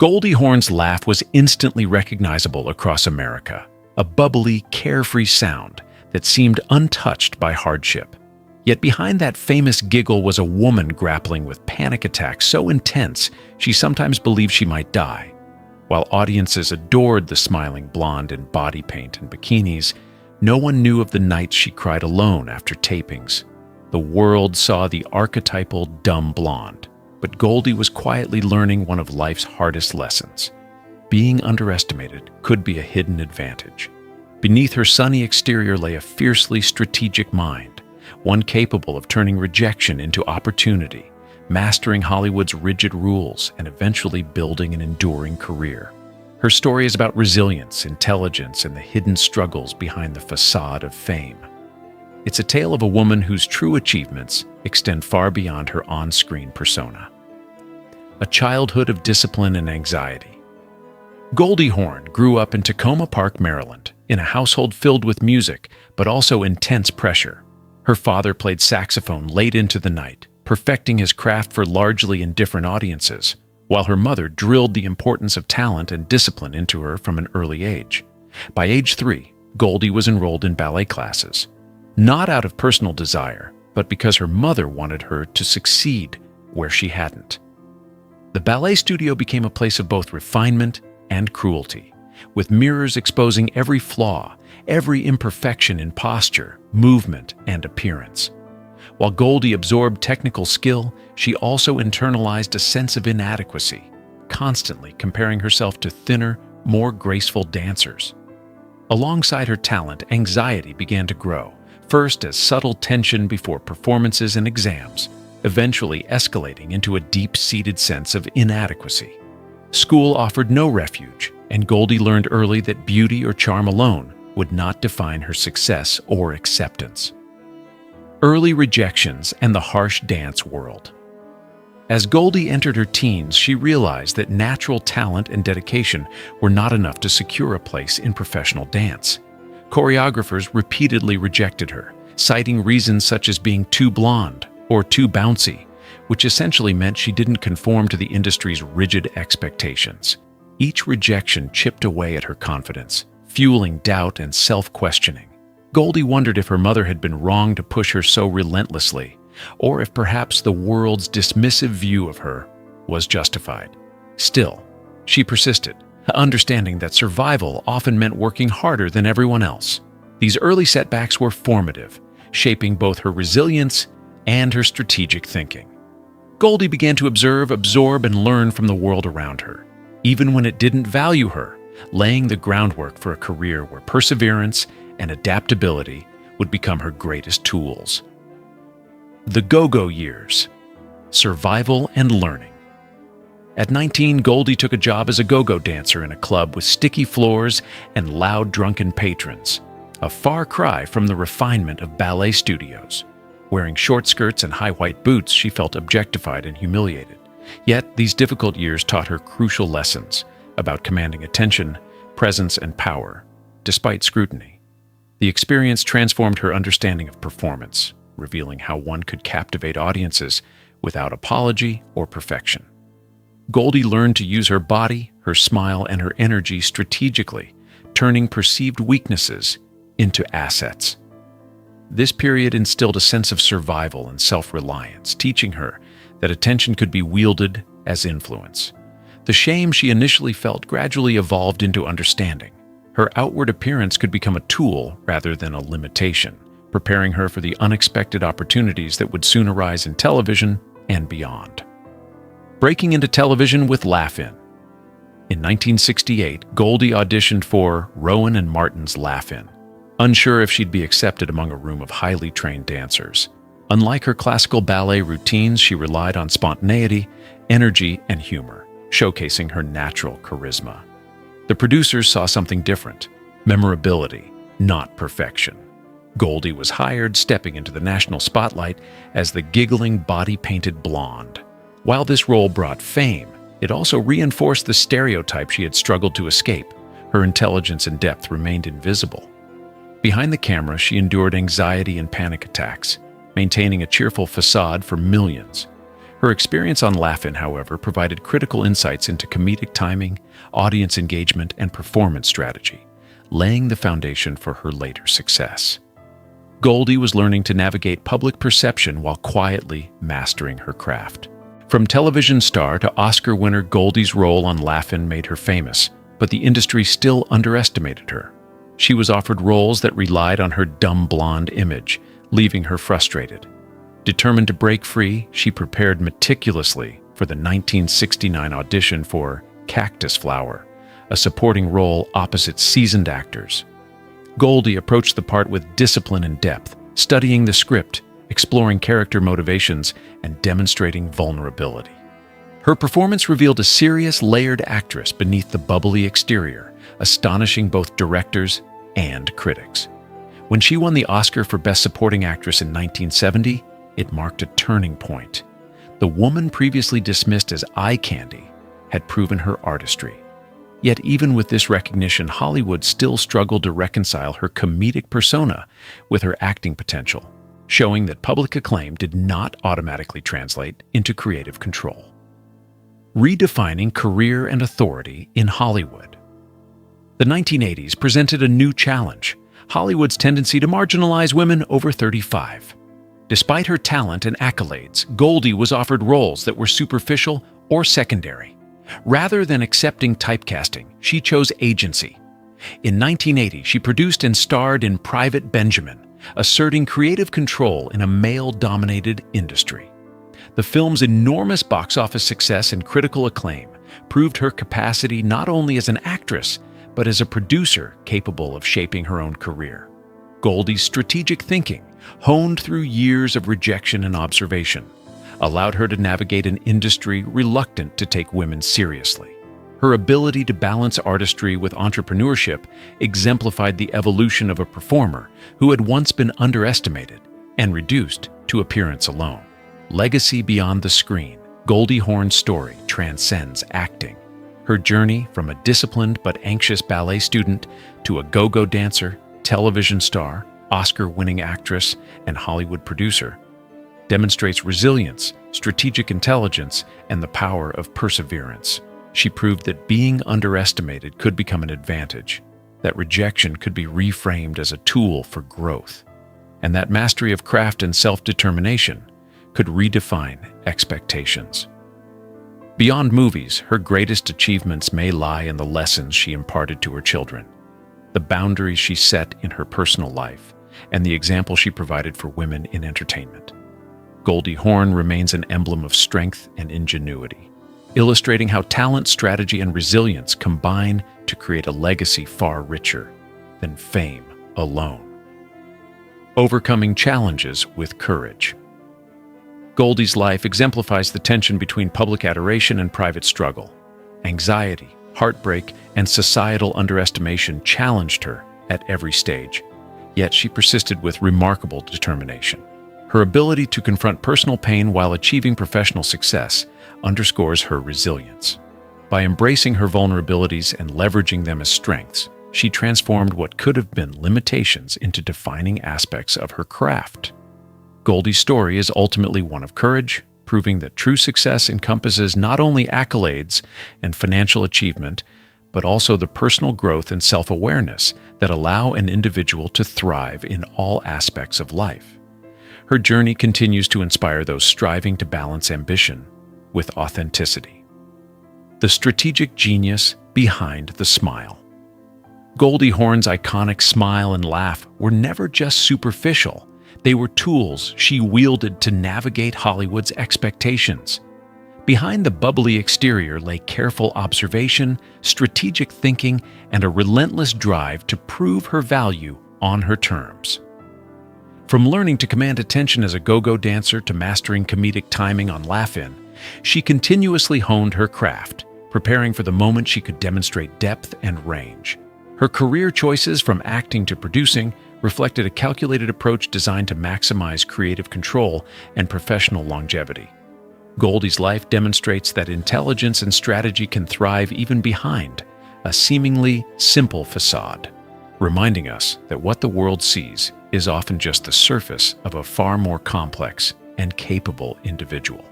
Goldie Hawn's laugh was instantly recognizable across America, a bubbly, carefree sound that seemed untouched by hardship. Yet behind that famous giggle was a woman grappling with panic attacks so intense she sometimes believed she might die. While audiences adored the smiling blonde in body paint and bikinis, no one knew of the nights she cried alone after tapings. The world saw the archetypal dumb blonde, but Goldie was quietly learning one of life's hardest lessons. Being underestimated could be a hidden advantage. Beneath her sunny exterior lay a fiercely strategic mind, one capable of turning rejection into opportunity, mastering Hollywood's rigid rules, and eventually building an enduring career. Her story is about resilience, intelligence, and the hidden struggles behind the facade of fame. It's a tale of a woman whose true achievements extend far beyond her on-screen persona. A childhood of discipline and anxiety. Goldie Hawn grew up in Tacoma Park, Maryland, in a household filled with music, but also intense pressure. Her father played saxophone late into the night, perfecting his craft for largely indifferent audiences, while her mother drilled the importance of talent and discipline into her from an early age. By age 3, Goldie was enrolled in ballet classes, not out of personal desire, but because her mother wanted her to succeed where she hadn't. The ballet studio became a place of both refinement and cruelty, with mirrors exposing every flaw, every imperfection in posture, movement, and appearance. While Goldie absorbed technical skill, she also internalized a sense of inadequacy, constantly comparing herself to thinner, more graceful dancers. Alongside her talent, anxiety began to grow, first as subtle tension before performances and exams, eventually escalating into a deep-seated sense of inadequacy. School offered no refuge, and Goldie learned early that beauty or charm alone would not define her success or acceptance. Early rejections and the harsh dance world. As Goldie entered her teens, she realized that natural talent and dedication were not enough to secure a place in professional dance. Choreographers repeatedly rejected her, citing reasons such as being too blonde or too bouncy, which essentially meant she didn't conform to the industry's rigid expectations. Each rejection chipped away at her confidence, fueling doubt and self-questioning. Goldie wondered if her mother had been wrong to push her so relentlessly, or if perhaps the world's dismissive view of her was justified. Still, she persisted, understanding that survival often meant working harder than everyone else. These early setbacks were formative, shaping both her resilience and her strategic thinking. Goldie began to observe, absorb, and learn from the world around her, even when it didn't value her, laying the groundwork for a career where perseverance and adaptability would become her greatest tools. The go-go years. Survival and learning. At 19, Goldie took a job as a go-go dancer in a club with sticky floors and loud drunken patrons, a far cry from the refinement of ballet studios. Wearing short skirts and high white boots, she felt objectified and humiliated. Yet, these difficult years taught her crucial lessons about commanding attention, presence, and power, despite scrutiny. The experience transformed her understanding of performance, revealing how one could captivate audiences without apology or perfection. Goldie learned to use her body, her smile, and her energy strategically, turning perceived weaknesses into assets. This period instilled a sense of survival and self-reliance, teaching her that attention could be wielded as influence. The shame she initially felt gradually evolved into understanding. Her outward appearance could become a tool rather than a limitation, preparing her for the unexpected opportunities that would soon arise in television and beyond. Breaking into television with Laugh-In. In 1968, Goldie auditioned for Rowan and Martin's Laugh-In, unsure if she'd be accepted among a room of highly trained dancers. Unlike her classical ballet routines, she relied on spontaneity, energy, and humor, showcasing her natural charisma. The producers saw something different: memorability, not perfection. Goldie was hired, stepping into the national spotlight as the giggling, body-painted blonde. While this role brought fame, it also reinforced the stereotype she had struggled to escape. Her intelligence and depth remained invisible. Behind the camera, she endured anxiety and panic attacks, maintaining a cheerful facade for millions. Her experience on Laugh-In, however, provided critical insights into comedic timing, audience engagement, and performance strategy, laying the foundation for her later success. Goldie was learning to navigate public perception while quietly mastering her craft. From television star to Oscar winner, Goldie's role on Laugh-In made her famous, but the industry still underestimated her. She was offered roles that relied on her dumb blonde image, leaving her frustrated. Determined to break free, she prepared meticulously for the 1969 audition for Cactus Flower, a supporting role opposite seasoned actors. Goldie approached the part with discipline and depth, studying the script, exploring character motivations, and demonstrating vulnerability. Her performance revealed a serious, layered actress beneath the bubbly exterior, astonishing both directors and critics. When she won the Oscar for Best Supporting Actress in 1970, it marked a turning point. The woman previously dismissed as eye candy had proven her artistry. Yet even with this recognition, Hollywood still struggled to reconcile her comedic persona with her acting potential, showing that public acclaim did not automatically translate into creative control. Redefining career and authority in Hollywood. The 1980s presented a new challenge: Hollywood's tendency to marginalize women over 35. Despite her talent and accolades, Goldie was offered roles that were superficial or secondary. Rather than accepting typecasting, she chose agency. In 1980, she produced and starred in Private Benjamin, asserting creative control in a male-dominated industry. The film's enormous box office success and critical acclaim proved her capacity not only as an actress, but as a producer capable of shaping her own career. Goldie's strategic thinking, honed through years of rejection and observation, allowed her to navigate an industry reluctant to take women seriously. Her ability to balance artistry with entrepreneurship exemplified the evolution of a performer who had once been underestimated and reduced to appearance alone. Legacy beyond the screen, Goldie Hawn's story transcends acting. Her journey from a disciplined but anxious ballet student to a go-go dancer, television star, Oscar-winning actress, and Hollywood producer demonstrates resilience, strategic intelligence, and the power of perseverance. She proved that being underestimated could become an advantage, that rejection could be reframed as a tool for growth, and that mastery of craft and self-determination could redefine expectations. Beyond movies, her greatest achievements may lie in the lessons she imparted to her children, the boundaries she set in her personal life, and the example she provided for women in entertainment. Goldie Hawn remains an emblem of strength and ingenuity, illustrating how talent, strategy, and resilience combine to create a legacy far richer than fame alone. Overcoming challenges with courage. Goldie's life exemplifies the tension between public adoration and private struggle. Anxiety, heartbreak, and societal underestimation challenged her at every stage, yet she persisted with remarkable determination. Her ability to confront personal pain while achieving professional success underscores her resilience. By embracing her vulnerabilities and leveraging them as strengths, she transformed what could have been limitations into defining aspects of her craft. Goldie's story is ultimately one of courage, proving that true success encompasses not only accolades and financial achievement, but also the personal growth and self-awareness that allow an individual to thrive in all aspects of life. Her journey continues to inspire those striving to balance ambition with authenticity. The strategic genius behind the smile. Goldie Hawn's iconic smile and laugh were never just superficial. They were tools she wielded to navigate Hollywood's expectations. Behind the bubbly exterior lay careful observation, strategic thinking, and a relentless drive to prove her value on her terms. From learning to command attention as a go-go dancer to mastering comedic timing on Laugh-In, she continuously honed her craft, preparing for the moment she could demonstrate depth and range. Her career choices, from acting to producing, reflected a calculated approach designed to maximize creative control and professional longevity. Goldie's life demonstrates that intelligence and strategy can thrive even behind a seemingly simple facade, reminding us that what the world sees is often just the surface of a far more complex and capable individual.